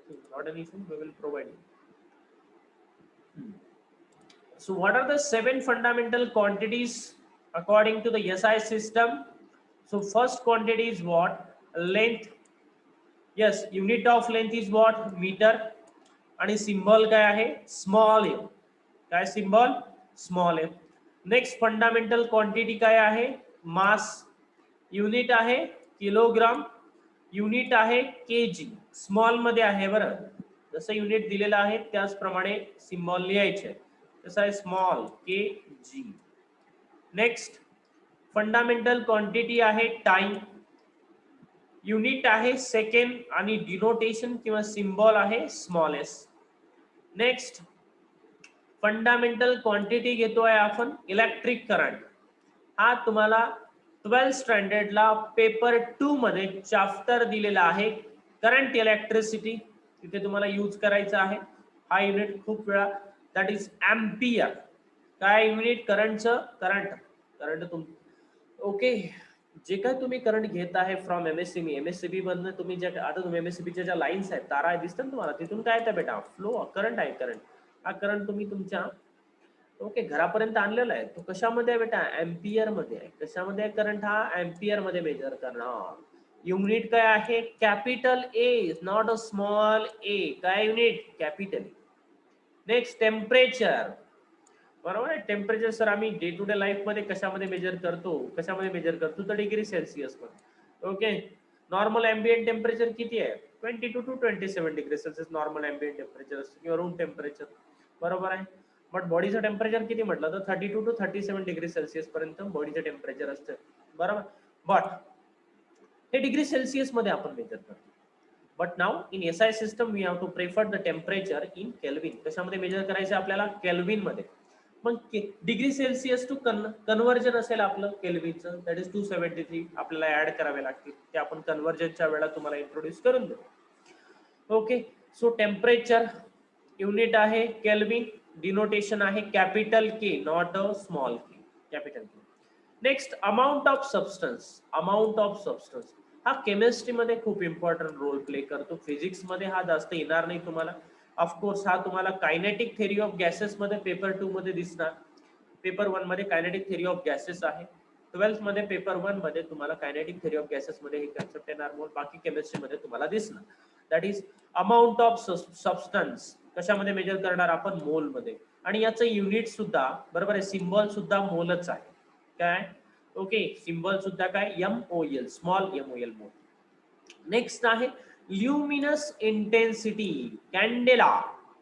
Okay, not an issue. We will provide you. So what are the 7 fundamental quantities according to the SI system? So first quantity is what? Length. Yes, unit of length is what? Meter. आणि symbol काय आहे? Small M. काय symbol? Small M. Next fundamental quantity काय आहे? Mass. Unit आहे kilogram. Unit आहे KG. Small मध्ये आहे बरं. जसं युनिट दिलेलं आहे त्याचप्रमाणे सिम्बॉल लिहायचे. जसं आहे स्मॉल के जी. नेक्स्ट फंडामेंटल क्वांटिटी आहे टाइम. युनिट आहे सेकंड आणि डिनोटेशन किंवा सिम्बॉल आहे small S. Next fundamental quantity घेतोय आपण इलेक्ट्रिक करंट. हा तुम्हाला 12 स्टँडर्डला पेपर 2 मध्ये चॅप्टर दिलेला आहे करंट इलेक्ट्रिसिटी. तिथे तुम्हाला यूज करायचा आहे हा युनिट खूप वेळा. That is ampere. काय युनिट? करंटचं. करंट तुम ओके. जे काय तुम्ही करंट घेत आहे फ्रॉम एमएससीबी मधनं तुम्ही जे आता तुम्ही एमएससीबीच्या ज्या लाईन्स आहेत तारा दिसतात तुम्हाला तिथून काय येतं बेटा? फ्लो करंट आहे. करंट हा करंट तुम्ही तुमच्या ओके घरापर्यंत आणलेला आहे. तो कशामध्ये आहे बेटा? एम्पियर मध्ये आहे. कशामध्ये आहे करंट? हा एम्पियर मध्ये मेजर करणार. युनिट काय आहे? Capital A, not a small A. काय युनिट? कॅपिटल. Next temperature. बरोबर आहे. टेम्परेचर सर आम्ही डे टू डे लाईफ मध्ये कशामध्ये मेजर करतो? कशामध्ये मेजर करतो? तर डिग्री सेल्सिअस मध्ये. ओके. नॉर्मल एम्बिएंट टेम्परेचर किती आहे? 22 to 27 degree Celsius normal ambient temperature असतं किंवा रूम टेम्परेचर. बरोबर आहे. बट बॉडीचं टेम्परेचर किती म्हटलं तर 32 टू 37 डिग्री सेल्सिअस पर्यंत बॉडीचं टेम्परेचर असतं. बरोबर. बट हे डिग्री सेल्सिअस मध्ये आपण मेजर करतो. But now in SI system we have to prefer the temperature in Kelvin. कशामध्ये मेजर करायचं आपल्याला? केल्विन मध्ये. मग डिग्री सेल्सिअस टू कन्व्हर्जन असेल आपलं केल्विनचं दॅट इज 273 आपल्याला ऍड करावे लागतील. ते आपण कन्व्हर्जनच्या वेळेला तुम्हाला इंट्रोड्यूस करून देऊ. ओके. सो टेम्परेचर युनिट आहे केल्विन. डिनोटेशन आहे capital K, not a small K. Capital K. Next amount of substance. Amount of substance हा केमिस्ट्री मध्ये खूप इम्पॉर्टंट रोल प्ले करतो. फिजिक्स मध्ये हा जास्त येणार नाही तुम्हाला. ऑफकोर्स हा तुम्हाला कायनेटिक थेरी ऑफ गॅसेस मध्ये पेपर 2 मध्ये दिसणार. पेपर 1 मध्ये कायनेटिक थेरी ऑफ गॅसेस आहे. 12th मध्ये पेपर 1 मध्ये तुम्हाला कायनेटिक थेरी ऑफ गॅसेस मध्ये हे कन्सेप्ट येणार. बाकी केमिस्ट्री मध्ये तुम्हाला दिसणार. That is amount of substance. कशामध्ये मेजर करणार आपण? मोल मध्ये. आणि याचं युनिट सुद्धा बरोबर आहे सिम्बॉल सुद्धा मोलच आहे. काय? ओके. सिम्बॉल सुद्धा काय? MOL स्मॉल MOL मोल. नेक्स्ट आहे ल्युमिनस इंटेन्सिटी. कॅन्डेला.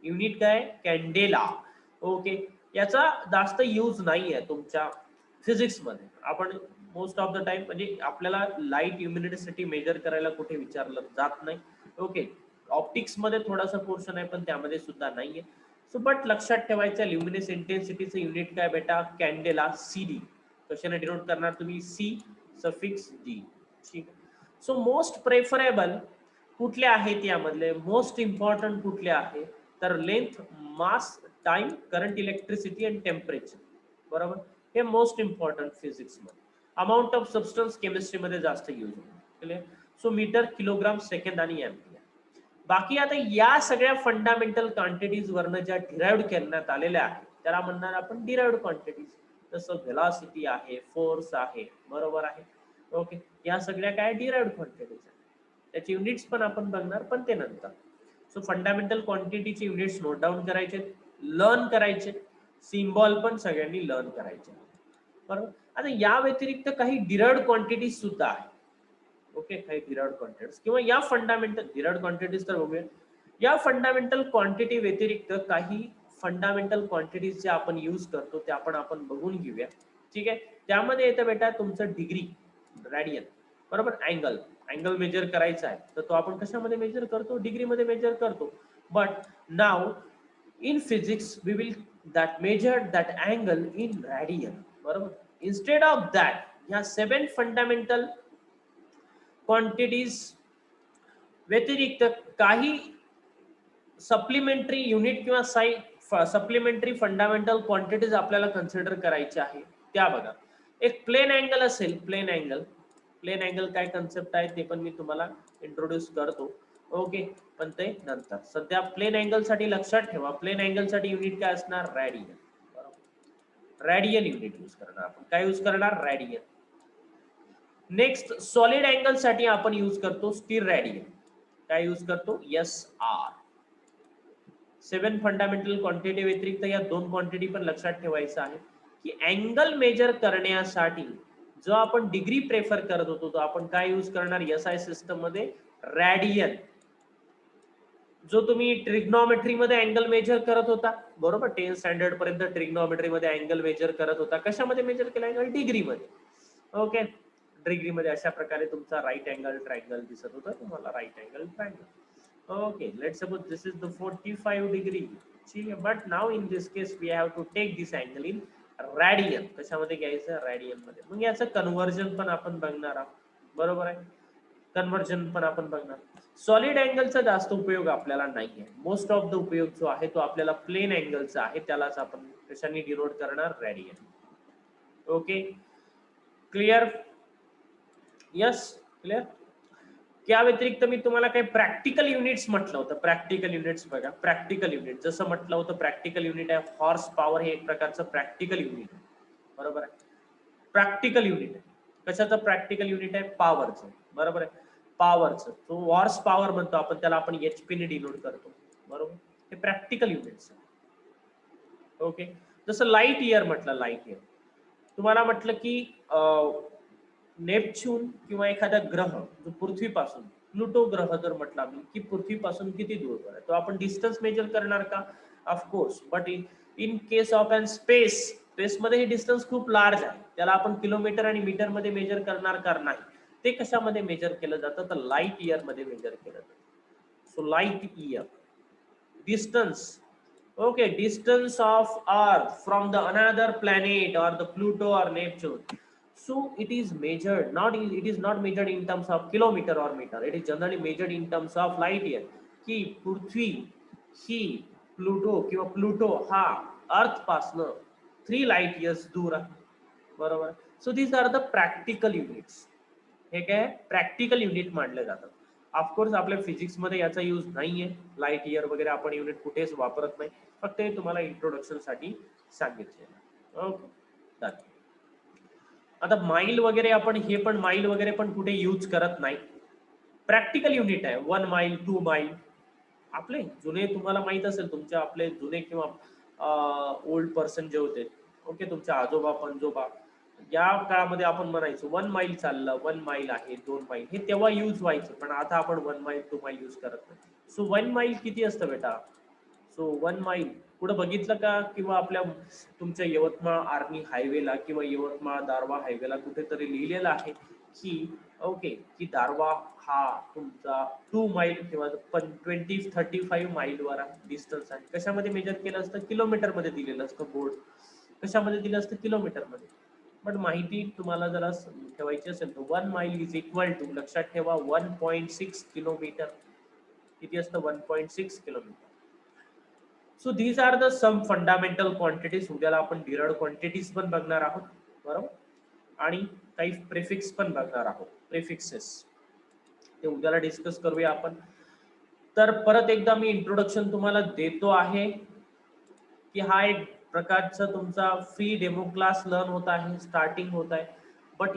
युनिट काय? कॅन्डेला. ओके. याचा जास्त यूज नाही आहे तुमच्या फिजिक्स मध्ये. आपण मोस्ट ऑफ द टाइम म्हणजे आपल्याला लाईट ल्युमिनिसिटी मेजर करायला कुठे विचारलं जात नाही. ओके. ऑप्टिक्स मध्ये थोडासा पोर्शन आहे पण त्यामध्ये सुद्धा नाहीये. सो बट लक्षात ठेवायचं ल्युमिनस इंटेन्सिटीचं युनिट काय बेटा? कॅन्डेला. CD. कशाने डिनोट करणार तुम्ही? C suffix D. ठीक आहे. सो मोस्ट प्रेफरेबल कुठले आहेत यामधले? मोस्ट इम्पॉर्टंट कुठले आहे? तर लेंथ, मास, टाइम, करंट इलेक्ट्रिसिटी आणि टेम्परेचर. बरोबर. हे मोस्ट इम्पॉर्टंट फिजिक्स मध्ये. अमाऊंट ऑफ सबस्टन्स केमिस्ट्री मध्ये जास्त यूज होतो. सो मीटर, किलोग्राम, सेकंद आणि एम्पियर. बाकी आता या सगळ्या फंडामेंटल क्वांटिटीज वरनं ज्या डिराइव्ड करण्यात आलेल्या आहेत त्याला म्हणणार आपण डिराइव्ड क्वांटिटीज. जसं व्हेलॉसिटी आहे, फोर्स आहे. बरोबर आहे. ओके. या सगळ्या काय? डिराइव्ड क्वांटिटीज आहेत. त्याचे युनिट्स पण आपण बघणार पण ते नंतर. सो फंडामेंटल क्वांटिटीचे युनिट्स नोट डाऊन करायचे, लर्न करायचे. सिम्बॉल पण सगळ्यांनी लर्न करायचे. बरोबर. आता या व्यतिरिक्त काही डिराइव्ड क्वांटिटीज सुद्धा आहेत. ओके. काही डिराइव्ड क्वांटिटीज किंवा या फंडामेंटल डिराइव्ड क्वांटिटीज तर बघूया. या फंडामेंटल क्वांटिटी व्यतिरिक्त काही फंडामेंटल क्वांटिटीज जे आपण यूज करतो ते आपण बघून घेऊया. ठीक आहे. त्यामध्ये येतं बेटा तुमचं डिग्री, रेडियन. बरोबर. अँगल मेजर करायचा आहे तर तो आपण कशामध्ये मेजर करतो? डिग्री मध्ये मेजर करतो. But now in physics we will that measured that angle in radian. बरोबर. instead of that ह्या 7 फंडामेंटल क्वांटिटीज व्यतिरिक्त काही सप्लिमेंटरी युनिट किंवा सप्लिमेंटरी फंडामेंटल क्वांटिटीज आपल्याला कन्सिडर करायचे आहे. त्या बघा. एक प्लेन अँगल असेल. प्लेन अँगल काय कन्सेप्ट आहे ते पण मी तुम्हाला इंट्रोड्यूस करतो. ओके, पण ते नंतर. सध्या प्लेन अँगल साठी लक्षात ठेवा, प्लेन अँगल साठी युनिट काय असणार? रॅडियन. रॅडियन युनिट यूज करणार आपण. काय यूज करणार? रॅडियन. नेक्स्ट सॉलिड अँगल साठी आपण यूज करतो स्थिर रॅडियन. काय यूज करतो? SR. 7 फंडामेंटल क्वांटिटी व्यतिरिक्त या 2 क्वांटिटी पण लक्षात ठेवायचं आहे की अँगल मेजर करण्यासाठी जो आपण डिग्री प्रेफर करत होतो तो आपण काय यूज करणार? SI सिस्टम मध्ये रॅडियन. जो तुम्ही ट्रिग्नॉमेट्री मध्ये अँगल मेजर करत होता, बरोबर, 10 स्टँडर्ड पर्यंत ट्रिग्नॉमेट्री मध्ये अँगल मेजर करत होता, कशामध्ये मेजर केला? अँगल डिग्री मध्ये. ओके, डिग्री मध्ये अशा प्रकारे तुमचा राईट अँगल ट्रायंगल दिसत होता तुम्हाला, right angle triangle. Okay, let's suppose this is the 45 degree. But now in this case we have to take this angle in radian. कशामध्ये घ्यायचं? रॅडियन मध्ये. मग याचं कन्व्हर्जन पण आपण बघणार आहोत, बरोबर आहे. कन्व्हर्जन पण आपण बघणार. सॉलिड अँगलचा जास्त उपयोग आपल्याला नाहीये. मोस्ट ऑफ द उपयोग जो आहे तो आपल्याला प्लेन अँगलचा आहे, त्यालाच आपण कशाने डिनोट करणार? Radian. Okay, clear? Yes, clear. त्या व्यतिरिक्त मी तुम्हाला काही प्रॅक्टिकल युनिट्स म्हटलं होतं. प्रॅक्टिकल युनिट्स बघा, प्रॅक्टिकल युनिट जसं म्हटलं होतं, प्रॅक्टिकल युनिट आहे हॉर्स पॉवर. हे एक प्रकारचं प्रॅक्टिकल युनिट आहे, बरोबर आहे. प्रॅक्टिकल युनिट आहे. कशाचं प्रॅक्टिकल युनिट आहे? पॉवरचं, बरोबर आहे. पॉवरचं. तो हॉर्स पॉवर म्हणतो आपण त्याला, आपण HP ने डिनोट करतो, बरोबर. हे प्रॅक्टिकल युनिट्स. ओके, जसं लाईट इयर म्हटलं, लाईट इयर तुम्हाला म्हटलं की नेपच्यून किंवा एखादा ग्रह जो पृथ्वीपासून, प्लुटो ग्रह जर म्हटला मी की पृथ्वीपासून किती दूर आहे, तो आपण डिस्टन्स मेजर करणार का? Of course. But in case of an space, स्पेसमध्ये हे डिस्टन्स खूप लार्ज आहे, त्याला आपण किलोमीटर आणि मीटर मध्ये मेजर करणार का? नाही. ते कशामध्ये मेजर केलं जातं? तर लाईट इयर मध्ये मेजर केलं जातं. So light year distance. Okay, distance of Earth from the another planet or the Pluto or Neptune. So it is measured, it is not measured in terms of kilometer or meter. It is generally measured in terms of light year. की पृथ्वी ही Pluto किंवा Pluto हा अर्थ पासनं 3 light years दूर आहे, बरोबर. So these are the practical units. हे काय प्रॅक्टिकल युनिट मानले जातात. ऑफकोर्स आपल्या फिजिक्स मध्ये याचा यूज नाहीये, लाईट इयर वगैरे आपण युनिट कुठेच वापरत नाही, फक्त हे तुम्हाला इंट्रोडक्शन साठी सांगितले. ओके, आता माईल वगैरे आपण हे पण माईल वगैरे पण कुठे यूज करत नाही. प्रॅक्टिकल युनिट आहे 1 माईल 2 माईल. आपले जुने तुम्हाला माहित असेल, तुमच्या आपले जुने किंवा ओल्ड पर्सन जे होते, ओके, तुमच्या आजोबा पणजोबा, या काळामध्ये आपण म्हणायचो 1 माईल चाललं, 1 माईल आहे, 2 माईल, हे तेव्हा यूज व्हायचं. पण आता आपण 1 माईल 2 माईल यूज करत नाही. सो 1 माईल किती असतं बेटा? सो 1 माईल पुढे बघितलं का? किंवा आपल्या तुमच्या यवतमाळ आर्मी हायवेला किंवा यवतमाळ दारवा हायवेला कुठेतरी लिहिलेलं आहे की ओके, की दारवा हा तुमचा 2 माईल किंवा 20-35 माईल वर डिस्टन्स आहे. कशामध्ये मेजर केलं असतं? किलोमीटर मध्ये दिलेलं असतं बोर्ड. कशामध्ये दिलं असतं? किलोमीटर मध्ये. पण माहिती तुम्हाला जरा ठेवायची असेल तर 1 माईल इज इक्वल टू, लक्षात ठेवा, 1.6 किलोमीटर. किती असतं? 1.6 kilometre. So these are the some fundamental quantities. उद्याला आपण डिराइव्ड क्वांटिटीज पण बघणार आहोत, बरोबर, आणि काही प्रिफिक्स पण बघणार आहोत, प्रिफिक्सेस, ते उद्याला डिस्कस करूया आपण. तर परत एकदा मी इंट्रोडक्शन तुम्हाला देतो आहे की हा एक प्रकारचा तुमचा फ्री डेमो क्लास लर्न होत आहे, स्टार्टिंग होत आहे. बट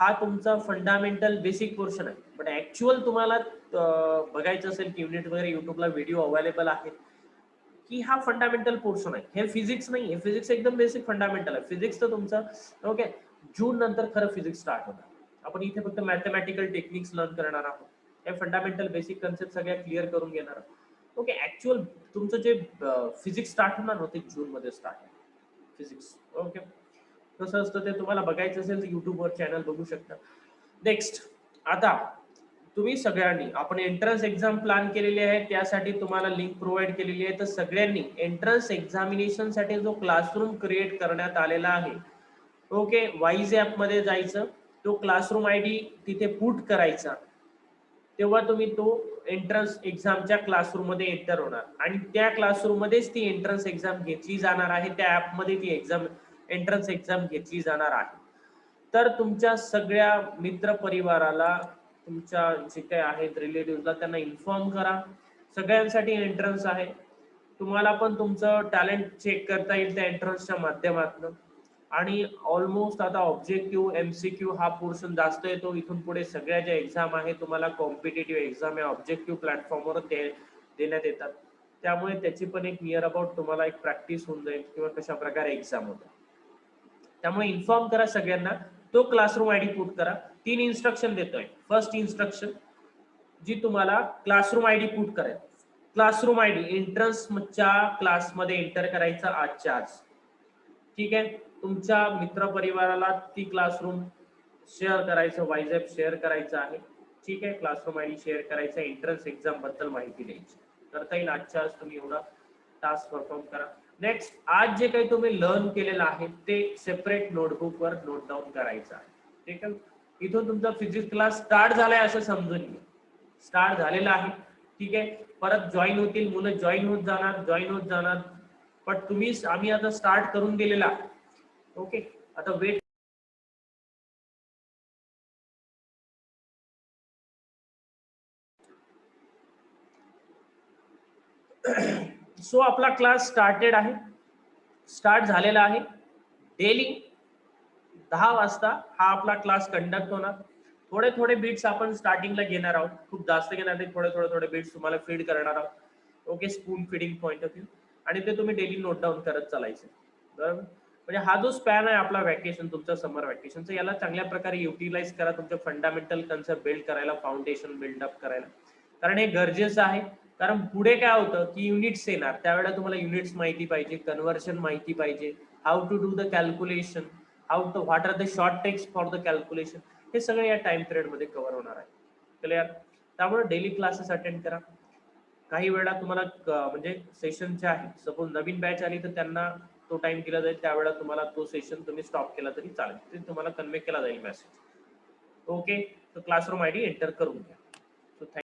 हा तुमचा फंडामेंटल बेसिक पोर्शन आहे. बट ऍक्च्युअल तुम्हाला बघायचं असेल की युनिट वगैरे युट्यूबला व्हिडिओ अवेलेबल आहेत की हा फंडामेंटल पोर्शन आहे. हे फिजिक्स नाही, हे फिजिक्स एकदम बेसिक फंडामेंटल आहे. फिजिक्स तर तुमचं ओके, जून नंतर खरं फिजिक्स स्टार्ट होणार. आपण इथे फक्त मॅथमॅटिकल टेक्निक्स लर्न करणार आहोत. हे फंडामेंटल बेसिक कन्सेप्ट सगळ्या क्लिअर करून घेणार आहोत. ओके, ऍक्च्युअल तुमचं जे फिजिक्स स्टार्ट होणार होते जून मध्ये स्टार्ट आहे फिजिक्स. ओके, कसं असतं ते तुम्हाला बघायचं असेल तर युट्यूबवर चॅनल बघू शकता. नेक्स्ट, आता तुम्ही सगळ्यांनी, आपण एंट्रन्स एक्झाम प्लॅन केलेली आहे, त्यासाठी तुम्हाला लिंक प्रोव्हाइड केलेली आहे. तर सगळ्यांनी एंट्रन्स एक्झामिनेशन साठी जो क्लासरूम क्रिएट करण्यात आलेला आहे, ओके, वाईज ऍप मध्ये जायचं, तो क्लासरूम ID तिथे पुट करायचा, तेव्हा तुम्ही तो एंट्रन्स एक्झामच्या क्लासरूम मध्ये एंटर होणार आणि त्या क्लासरूम मध्येच ती एंट्रन्स एक्झाम घेतली जाणार आहे. त्या ऍप मध्ये ती एंट्रन्स एक्झाम घेतली जाणार आहे. तर तुमच्या सगळ्या मित्र परिवाराला तुमच्या जे काही आहेत रिलेटिव्हला त्यांना इन्फॉर्म करा. सगळ्यांसाठी एंट्रन्स आहे. तुम्हाला पण तुमचं टॅलेंट चेक करता येईल त्या एंट्रन्सच्या माध्यमातून. आणि ऑलमोस्ट आता ऑब्जेक्टिव्ह MCQ हा पोर्शन जास्त येतो. इथून पुढे सगळ्या ज्या एक्झाम आहे तुम्हाला कॉम्पिटेटिव्ह एक्झाम या ऑब्जेक्टिव्ह प्लॅटफॉर्मवर देण्यात येतात. त्यामुळे त्याची पण एक नियर अबाउट तुम्हाला एक प्रॅक्टिस होऊन जाईल किंवा कशा प्रकारे एक्झाम होतात. त्यामुळे इन्फॉर्म करा सगळ्यांना. तो क्लासरूम आयडी पुट करा. 3 इन्स्ट्रक्शन देतोय. फर्स्ट इन्स्ट्रक्शन जी तुम्हाला क्लासरूम आयडी पुट करायचं. क्लासरूम आयडी एंट्रन्सच्या क्लासमध्ये एंटर करायचा आजच्या आज. ठीक आहे. तुमच्या मित्रपरिवाराला ती क्लासरूम शेअर करायचं, व्हॉट्सअप शेअर करायचं आहे. ठीक आहे. क्लासरूम आयडी शेअर करायचा, एंट्रन्स एक्झाम बद्दल माहिती द्यायची. करता येईल आजच्या आज तुम्ही एवढा टास्क परफॉर्म करा. नेक्स्ट, आज जे काही तुम्ही लर्न केलेलं आहे ते सेपरेट नोटबुकवर नोट डाऊन करायचं आहे. ठीक आहे. इथून तुमचा फिजिक्स क्लास स्टार्ट झालाय असं समजून घ्या. स्टार्ट झालेला आहे. ठीक आहे. परत जॉईन होतील मुलं, जॉईन होत जाणार. पण आम्ही आता स्टार्ट करून दिलेला. ओके. आता वेट. सो आपला क्लास स्टार्टेड आहे, स्टार्ट झालेला आहे. डेली 10 वाजता हा आपला क्लास कंडक्ट होणार. थोडे थोडे बीट्स आपण स्टार्टिंगला घेणार आहोत, खूप जास्त घेणार नाही. थोडे बीट्स तुम्हाला फीड करणार आहोत. Okay, spoon feeding point of view. आणि ते तुम्ही डेली नोट डाऊन करत चालायचं. बरोबर. म्हणजे हा जो स्पॅन आहे आपला व्हॅकेशन, तुमचा समर व्हॅकेशनचा, याला चांगल्या प्रकारे युटिलाइज करा तुमच्या फंडामेंटल कन्सेप्ट बिल्ड करायला, फाउंडेशन बिल्डअप करायला. कारण हे गरजेचं आहे. कारण पुढे काय होतं की युनिट्स येणार, त्यावेळेला तुम्हाला युनिट्स माहिती पाहिजे, कन्व्हर्शन माहिती पाहिजे, how to do the calculation, what are the short techs for the calculation, हे सगळे या टाइम पिरियड मध्ये कव्हर होणार आहे. क्लिअर. त्यामुळे डेली क्लासेस अटेंड करा. काही वेळा तुम्हाला म्हणजे सेशन जे आहे, सपोज नवीन बॅच आली तर त्यांना तो टाइम दिला जाईल, त्यावेळेला तुम्हाला तो सेशन तुम्ही स्टॉप केला तरी चालेल, ते तुम्हाला कन्वे केला जाईल मेसेज. ओके. तो क्लासरूम आयडी एंटर करून घ्या.